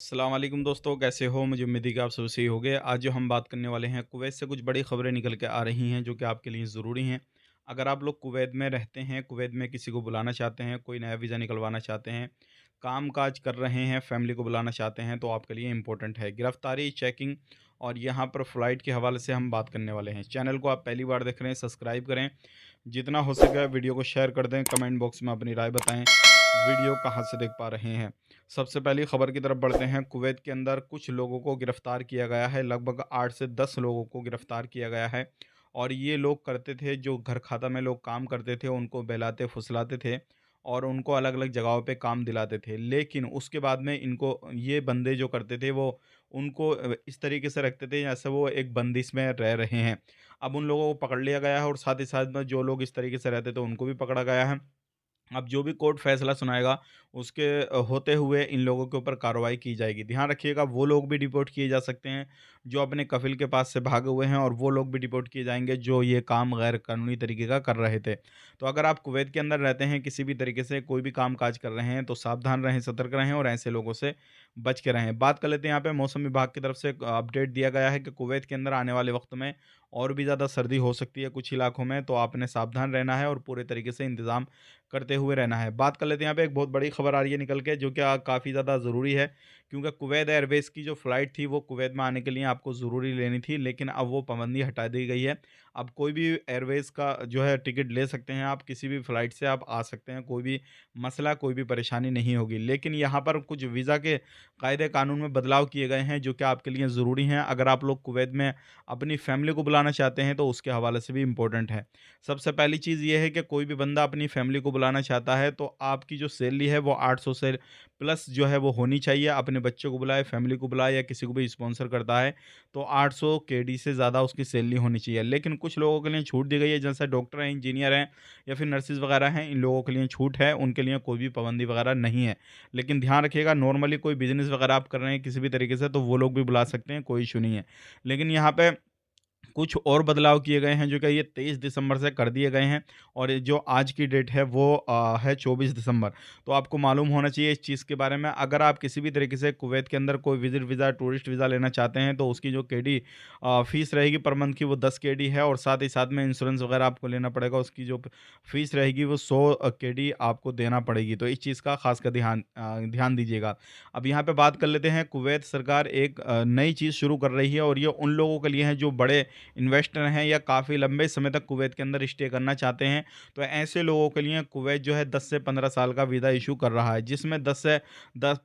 अस्सलाम वालेकुम दोस्तों, कैसे हो? मुझे उम्मीद है कि आप सब सही होंगे। आज जो हम बात करने वाले हैं, कुवैत से कुछ बड़ी खबरें निकल के आ रही हैं जो कि आपके लिए ज़रूरी हैं। अगर आप लोग कुवैत में रहते हैं, कुवैत में किसी को बुलाना चाहते हैं, कोई नया वीज़ा निकलवाना चाहते हैं, काम-काज कर रहे हैं, फैमिली को बुलाना चाहते हैं, तो आपके लिए इम्पोर्टेंट है। गिरफ्तारी, चेकिंग और यहाँ पर फ़्लाइट के हवाले से हम बात करने वाले हैं। चैनल को आप पहली बार देख रहे हैं, सब्सक्राइब करें। जितना हो सके वीडियो को शेयर कर दें, कमेंट बॉक्स में अपनी राय बताएँ, वीडियो कहाँ से देख पा रहे हैं। सबसे पहली खबर की तरफ बढ़ते हैं। कुवैत के अंदर कुछ लोगों को गिरफ्तार किया गया है। लगभग 8 से 10 लोगों को गिरफ्तार किया गया है और ये लोग करते थे, जो घर खाता में लोग काम करते थे, उनको बहलाते फुसलाते थे और उनको अलग-अलग जगहों पे काम दिलाते थे। लेकिन उसके बाद में इनको ये बंदे जो करते थे, वो उनको इस तरीके से रखते थे जैसे वो एक बंदिश में रह रहे हैं। अब उन लोगों को पकड़ लिया गया है और साथ ही साथ में जो लोग इस तरीके से रहते थे, उनको भी पकड़ा गया है। अब जो भी कोर्ट फैसला सुनाएगा, उसके होते हुए इन लोगों के ऊपर कार्रवाई की जाएगी। ध्यान रखिएगा, वो लोग भी डिपोर्ट किए जा सकते हैं जो अपने कफ़िल के पास से भागे हुए हैं, और वो लोग भी डिपोर्ट किए जाएँगे जो ये काम गैर कानूनी तरीके का कर रहे थे। तो अगर आप कुवैत के अंदर रहते हैं, किसी भी तरीके से कोई भी काम-काज कर रहे हैं, तो सावधान रहें, सतर्क रहें और ऐसे लोगों से बच के रहें। बात कर लेते हैं, यहाँ पे मौसम विभाग की तरफ से एक अपडेट दिया गया है कि कुवैत के अंदर आने वाले वक़्त में और भी ज़्यादा सर्दी हो सकती है कुछ इलाकों में, तो आपने सावधान रहना है और पूरे तरीके से इंतज़ाम करते हुए रहना है। बात कर लेते हैं, यहाँ पे एक बहुत बड़ी खबर आ रही है निकल के, जो कि काफ़ी ज़्यादा ज़रूरी है, क्योंकि कुवैत एयरवेज़ की जो फ़्लाइट थी, वो कुवैत में आने के लिए आपको ज़रूरी लेनी थी, लेकिन अब वो पाबंदी हटा दी गई है। अब कोई भी एयरवेज़ का जो है टिकट ले सकते हैं आप, किसी भी फ़्लाइट से आप आ सकते हैं, कोई भी मसला, कोई भी परेशानी नहीं होगी। लेकिन यहाँ पर कुछ वीज़ा के कायदे-कानून में बदलाव किए गए हैं, जो कि आपके लिए ज़रूरी हैं। अगर आप लोग कुवैत में अपनी फ़ैमिली को बुलाना चाहते हैं, तो उसके हवाले से भी इम्पोर्टेंट है। सबसे पहली चीज़ ये है कि कोई भी बंदा अपनी फैमिली को बुलाना चाहता है, तो आपकी जो सैलरी है वो 800 से प्लस जो है वो होनी चाहिए। अपने बच्चों को बुलाए, फैमिली को बुलाए या किसी को भी स्पॉन्सर करता है, तो 800 केडी से ज़्यादा उसकी सैलरी होनी चाहिए। लेकिन कुछ लोगों के लिए छूट दी गई है, जैसे डॉक्टर हैं, इंजीनियर हैं या फिर नर्सेज़ वगैरह हैं, इन लोगों के लिए छूट है, उनके लिए कोई भी पाबंदी वगैरह नहीं है। लेकिन ध्यान रखिएगा, नॉर्मली कोई बिज़नेस वगैरह आप कर रहे हैं किसी भी तरीके से, तो वो लोग भी बुला सकते हैं, कोई इश्यू नहीं है। लेकिन यहाँ पे कुछ और बदलाव किए गए हैं, जो कि ये 23 दिसंबर से कर दिए गए हैं, और ये जो आज की डेट है वो है 24 दिसंबर। तो आपको मालूम होना चाहिए इस चीज़ के बारे में। अगर आप किसी भी तरीके से कुवैत के अंदर कोई विज़िट वीज़ा, टूरिस्ट वीज़ा लेना चाहते हैं, तो उसकी जो केडी फ़ीस रहेगी पर मंथ की, वो 10 केडी है, और साथ ही साथ में इंश्योरेंस वगैरह आपको लेना पड़ेगा। उसकी जो फ़ीस रहेगी वो 100 केडी आपको देना पड़ेगी। तो इस चीज़ का ख़ास कर ध्यान दीजिएगा। अब यहाँ पे बात कर लेते हैं, कुवैत सरकार एक नई चीज़ शुरू कर रही है, और ये उन लोगों के लिए है जो बड़े इन्वेस्टर हैं या काफ़ी लंबे समय तक कुवैत के अंदर स्टे करना चाहते हैं। तो ऐसे लोगों के लिए कुवैत जो है 10 से 15 साल का वीज़ा इशू कर रहा है, जिसमें 10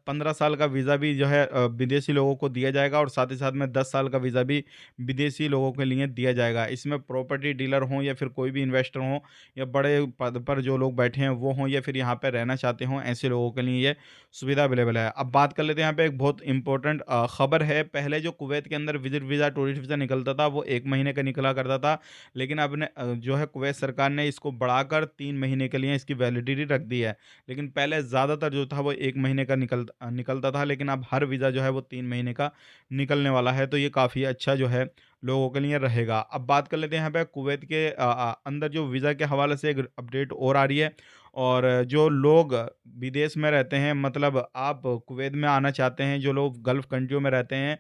15 साल का वीज़ा भी जो है विदेशी लोगों को दिया जाएगा, और साथ ही साथ में 10 साल का वीज़ा भी विदेशी लोगों के लिए दिया जाएगा। इसमें प्रॉपर्टी डीलर हों या फिर कोई भी इन्वेस्टर हों, या बड़े पद पर जो लोग बैठे हैं वो हों, या फिर यहाँ पे रहना चाहते हों, ऐसे लोगों के लिए ये सुविधा अवेलेबल है। अब बात कर लेते हैं, यहाँ पे एक बहुत इंपॉर्टेंट खबर है। पहले जो कुवैत के अंदर विज़िट वीज़ा, टूरिस्ट वीज़ा निकलता था, वो 1 महीने का निकला करता था। लेकिन अब ने जो है कुवैत सरकार ने इसको बढ़ाकर 3 महीने के लिए इसकी वैलिडिटी रख दी है। लेकिन पहले ज़्यादातर जो था वो 1 महीने का निकलता था, लेकिन अब हर वीज़ा जो है वो 3 महीने का निकलने वाला है। तो ये काफ़ी अच्छा जो है लोगों के लिए रहेगा। अब बात कर लेते हैं, यहाँ पे कुवैत के अंदर जो वीज़ा के हवाले से एक अपडेट और आ रही है। और जो लोग विदेश में रहते हैं, मतलब आप कुवैत में आना चाहते हैं, जो लोग गल्फ़ कंट्रियों में रहते हैं,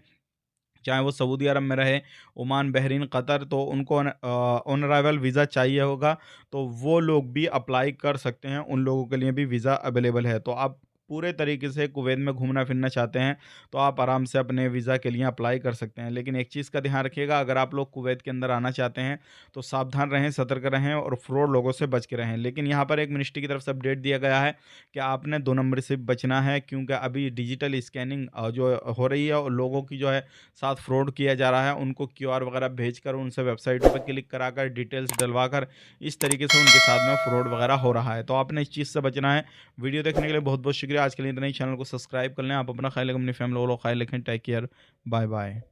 चाहे वो सऊदी अरब में रहे, ओमान, बहरीन, कतर, तो उनको ऑन अराइवल वीज़ा चाहिए होगा, तो वो लोग भी अप्लाई कर सकते हैं, उन लोगों के लिए भी वीज़ा अवेलेबल है। तो आप पूरे तरीके से कुवैत में घूमना-फिरना चाहते हैं, तो आप आराम से अपने वीज़ा के लिए अप्लाई कर सकते हैं। लेकिन एक चीज़ का ध्यान रखिएगा, अगर आप लोग कुवैत के अंदर आना चाहते हैं, तो सावधान रहें, सतर्क रहें और फ्रॉड लोगों से बच के रहें। लेकिन यहाँ पर एक मिनिस्ट्री की तरफ से अपडेट दिया गया है कि आपने 2 नंबर से बचना है, क्योंकि अभी डिजिटल स्कैनिंग जो हो रही है, और लोगों की जो है साथ फ्रॉड किया जा रहा है, उनको क्यूआर वगैरह भेजकर, उनसे वेबसाइटों पे क्लिक कराकर, डिटेल्स डलवाकर, इस तरीके से उनके साथ में फ्रॉड वगैरह हो रहा है। तो आपने इस चीज़ से बचना है। वीडियो देखने के लिए बहुत-बहुत शुक्रिया। आज के लिए इतना ही। चैनल को सब्सक्राइब कर लें। आप अपना ख्याल रखें, अपनी फैमिली वालों का ख्याल रखें। Take care. Bye bye.